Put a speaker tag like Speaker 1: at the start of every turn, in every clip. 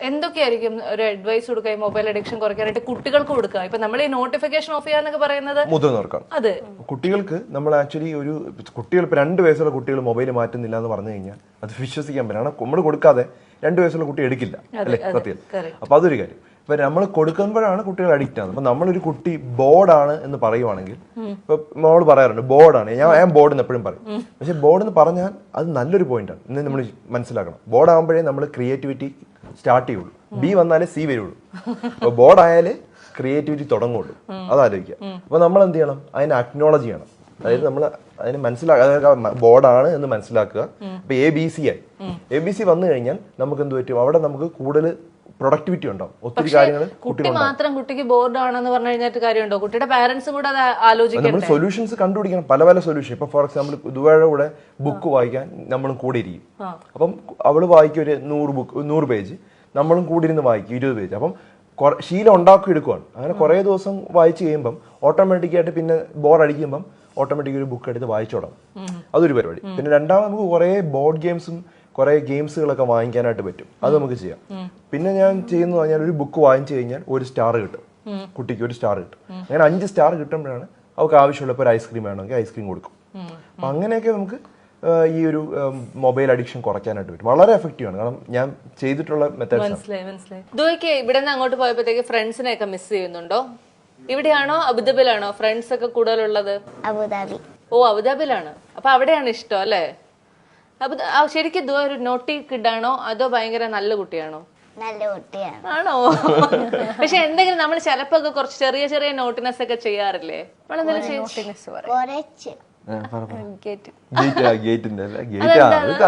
Speaker 1: എന്തൊക്കെയായിരിക്കും ഒരു അഡ്വൈസ് കൊടുക്കുക മൊബൈൽ അഡിക്ഷൻ കുറയ്ക്കാനായിട്ട് കുട്ടികൾക്ക് കൊടുക്കുക? ഇപ്പൊ നമ്മൾ ഈ നോട്ടിഫിക്കേഷൻ ഓഫ് ചെയ്യാന്നൊക്കെ പറയുന്നത്
Speaker 2: മുതിർന്നവർക്കാണ്.
Speaker 1: അതെ,
Speaker 2: കുട്ടികൾക്ക് നമ്മൾ ആക്ച്വലി കുട്ടികൾ ഇപ്പൊ 2 വയസ്സുള്ള കുട്ടികൾ മൊബൈൽ മാറ്റുന്നില്ല എന്ന് പറഞ്ഞു കഴിഞ്ഞാൽ അത് വിശ്വസിക്കാൻ പറ്റില്ല. കാരണം നമ്മൾ കൊടുക്കാതെ 2 വയസ്സുള്ള കുട്ടി എടുക്കില്ല അല്ലെ, സത്യം. അപ്പൊ അതൊരു കാര്യം. ഇപ്പൊ നമ്മൾ കൊടുക്കുമ്പോഴാണ് കുട്ടികൾ അഡിക്റ്റ് ആകുന്നത്. അപ്പൊ നമ്മളൊരു കുട്ടി ബോർഡാണ് എന്ന് പറയുവാണെങ്കിൽ, ഇപ്പൊ മോള് പറയാറുണ്ട് ബോർഡാണ്, ഞാൻ ബോർഡ് എന്ന് എപ്പോഴും പറയും. പക്ഷെ ബോർഡ് എന്ന് പറഞ്ഞാൽ അത് നല്ലൊരു പോയിന്റാണ്. ഇന്ന് നമ്മൾ മനസ്സിലാക്കണം. ബോർഡ് ആകുമ്പോഴേ നമ്മൾ ക്രിയേറ്റിവിറ്റി സ്റ്റാർട്ട് ചെയ്യുള്ളൂ. ബി വന്നാലേ സി വരുള്ളൂ. അപ്പൊ ബോർഡ് ആയാലേ ക്രിയേറ്റിവിറ്റി തുടങ്ങുള്ളൂ. അതാലോചിക്കുക. അപ്പൊ നമ്മൾ എന്ത് ചെയ്യണം? അതിനെ അക്നോളജ് ചെയ്യണം. അതായത് നമ്മൾ അതിന് മനസ്സിലാക്കുക, ബോർഡാണ് എന്ന് മനസ്സിലാക്കുക. ഇപ്പൊ ABC ആയി. ABC വന്നു കഴിഞ്ഞാൽ നമുക്ക് എന്ത് പറ്റും? അവിടെ നമുക്ക് കൂടുതൽ പ്രൊഡക്ടിവിറ്റി ഉണ്ടാവും. ഒത്തിരി കാര്യങ്ങൾ
Speaker 1: കുട്ടി മാത്രം കുട്ടിക്ക് ബോർഡ് ആണെന്ന് പറഞ്ഞു കഴിഞ്ഞിട്ട് കാര്യമുണ്ടോ? കുട്ടിയുടെ പാരന്റ്സും കൂടെ അത് ആലോചിക്കണം.
Speaker 2: നമ്മൾ സൊല്യൂഷൻസ് കണ്ടുപിടിക്കണം, പല സൊല്യൂഷൻ. ഇപ്പൊ ഫോർ എക്സാമ്പിൾ ദുബായുടെ കൂടെ ബുക്ക് വായിക്കാൻ നമ്മളും കൂടെ ഇരിക്കും. അപ്പം അവള് വായിക്കും ഒരു 100 പേജ്, നമ്മളും കൂടി ഇരുന്ന് വായിക്കും 20 പേജ്. അപ്പം ശീലം ഉണ്ടാക്കി എടുക്കുവാണ്. അങ്ങനെ കുറെ ദിവസം വായിച്ചു കഴിയുമ്പം ഓട്ടോമാറ്റിക്കായിട്ട് പിന്നെ ബോർ അടിക്കുമ്പം ഓട്ടോമാറ്റിക് ഒരു ബുക്ക് എടുത്ത് വായിച്ചു തുടങ്ങും. അതൊരു പരിപാടി. പിന്നെ രണ്ടാമത് നമുക്ക് കുറെ ബോർഡ് ഗെയിംസും കുറെ ഗെയിംസുകളൊക്കെ വാങ്ങിക്കാനായിട്ട് പറ്റും. അത് നമുക്ക് ചെയ്യാം. പിന്നെ ഞാൻ ചെയ്യുന്നത് പറഞ്ഞാൽ ഒരു ബുക്ക് വാങ്ങിച്ചു കഴിഞ്ഞാൽ 1 സ്റ്റാർ കിട്ടും, കുട്ടിക്ക് 1 സ്റ്റാർ കിട്ടും. അങ്ങനെ 5 സ്റ്റാർ കിട്ടുമ്പോഴാണ് അവർക്ക് ആവശ്യമുള്ള ഒരു ഐസ്ക്രീം വേണമെങ്കിൽ ഐസ്ക്രീം കൊടുക്കും. അപ്പൊ അങ്ങനെയൊക്കെ നമുക്ക് ഈ ഒരു മൊബൈൽ അഡിക്ഷൻ കുറയ്ക്കാനായിട്ട് പറ്റും. വളരെ എഫക്റ്റീവ് ആണ്. കാരണം ഞാൻ ചെയ്തിട്ടുള്ള മെത്തേഡ്സ്.
Speaker 1: മനസ്സിലായി. ദുബൈക്ക് ഇവിടെ നിന്ന് അങ്ങോട്ട് പോയപ്പോഴത്തേക്ക് ഫ്രണ്ട്സിനെയൊക്കെ മിസ് ചെയ്യുന്നുണ്ടോ? ഇവിടെയാണോ അബുദാബിയിലാണോ ഫ്രണ്ട്സ് ഒക്കെ കൂടുതലുള്ളത്?
Speaker 3: അബുദാബി.
Speaker 1: ഓ, അബുദാബിയിലാണ്. അപ്പൊ അവിടെയാണ് ഇഷ്ടം അല്ലേ? ശരിക്കും ദുബായ് ഒരു നോട്ടി കിഡാണോ അതോ ഭയങ്കര നല്ല കുട്ടിയാണോ?
Speaker 3: നല്ല കുട്ടിയാണ്.
Speaker 1: ആണോ? പക്ഷെ എന്തെങ്കിലും നമ്മൾ ചിലപ്പോ കുറച്ച് ചെറിയ ചെറിയ നോട്ടിനെസ് ഒക്കെ ചെയ്യാറില്ലേ?
Speaker 2: ഗേറ്റിന്റെ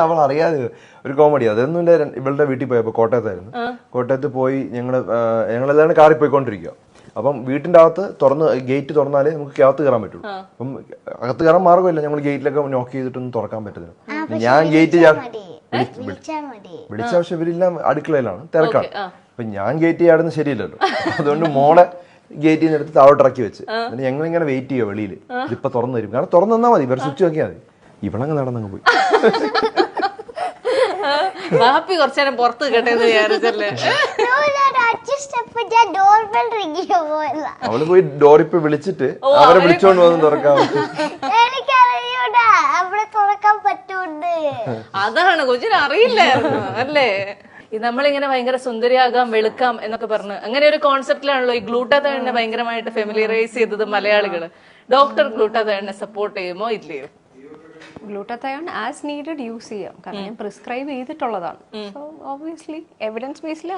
Speaker 2: അവൾ അറിയാതെ ഒരു കോമഡി. അതൊന്നും ഇവളുടെ വീട്ടിൽ പോയപ്പോ കോട്ടയത്തായിരുന്നു. കോട്ടയത്ത് പോയി ഞങ്ങളെല്ലാം കാറിൽ പോയിക്കൊണ്ടിരിക്കുക. അപ്പം വീട്ടിന്റെ അകത്ത് ഗേറ്റ് തുറന്നാലേ നമുക്ക് അകത്ത് കയറാൻ പറ്റുള്ളൂ. അപ്പം അകത്ത് കയറാൻ മാർഗമില്ല. ഞങ്ങൾ ഗേറ്റിലൊക്കെ നോക്ക് ചെയ്തിട്ടൊന്നും തുറക്കാൻ പറ്റത്തില്ല. ഞാൻ ഗേറ്റ് വിളിച്ച പക്ഷെ ഇവരെല്ലാം അടുക്കളയിലാണ്, തിരക്കാണ്. അപ്പൊ ഞാൻ ഗേറ്റ് ചാടുന്നത് ശരിയല്ലല്ലോ. അതുകൊണ്ട് മോളെ ഗേറ്റിൽ നിന്ന് എടുത്ത് താഴോട്ടിറക്കി വെച്ച് ഞങ്ങൾ ഇങ്ങനെ വെയിറ്റ് ചെയ്യുക വെളിയിൽ. ഇതിപ്പോ തുറന്നു തരും. കാരണം തുറന്നു തന്നാൽ മതി, ഇവർ സ്വിച്ച് നോക്കിയാൽ മതി. ഇവളങ്ങ് നടന്നങ്ങ് പോയി.
Speaker 1: ഹാപ്പി കുറച്ചേരം പുറത്ത് കേട്ടെന്ന് വിചാരിച്ചല്ലേ?
Speaker 2: അവള് പോയി ഡോറിപ്പ് വിളിച്ചിട്ട് അവരെ വിളിച്ചോണ്ട് വന്ന് തുറക്കാൻ
Speaker 1: അതാണ് കൊച്ചിന് അറിയില്ലായിരുന്നു അല്ലേ? നമ്മളിങ്ങനെ ഭയങ്കര സുന്ദരിയാകാം വെളുക്കാം എന്നൊക്കെ പറഞ്ഞു അങ്ങനെ ഒരു കോൺസെപ്റ്റിലാണല്ലോ ഈ ഗ്ലൂട്ടാതയോണിനെ ഭയങ്കരമായിട്ട് ഫെമിലിയറൈസ് ചെയ്തത് മലയാളികള്. ഡോക്ടർ ഗ്ലൂട്ടാതയോണിനെ സപ്പോർട്ട് ചെയ്യുമോ ഇല്ലയോ?
Speaker 4: ഗ്ലൂട്ടാതയോൺ ആസ് നീഡഡ് യൂസ് ചെയ്യാം. കാരണം ഞാൻ പ്രിസ്ക്രൈബ് ചെയ്തിട്ടുള്ളതാണ്. സോ ഓബ്വിയസ്ലി എവിഡൻസ് ബേസിൽ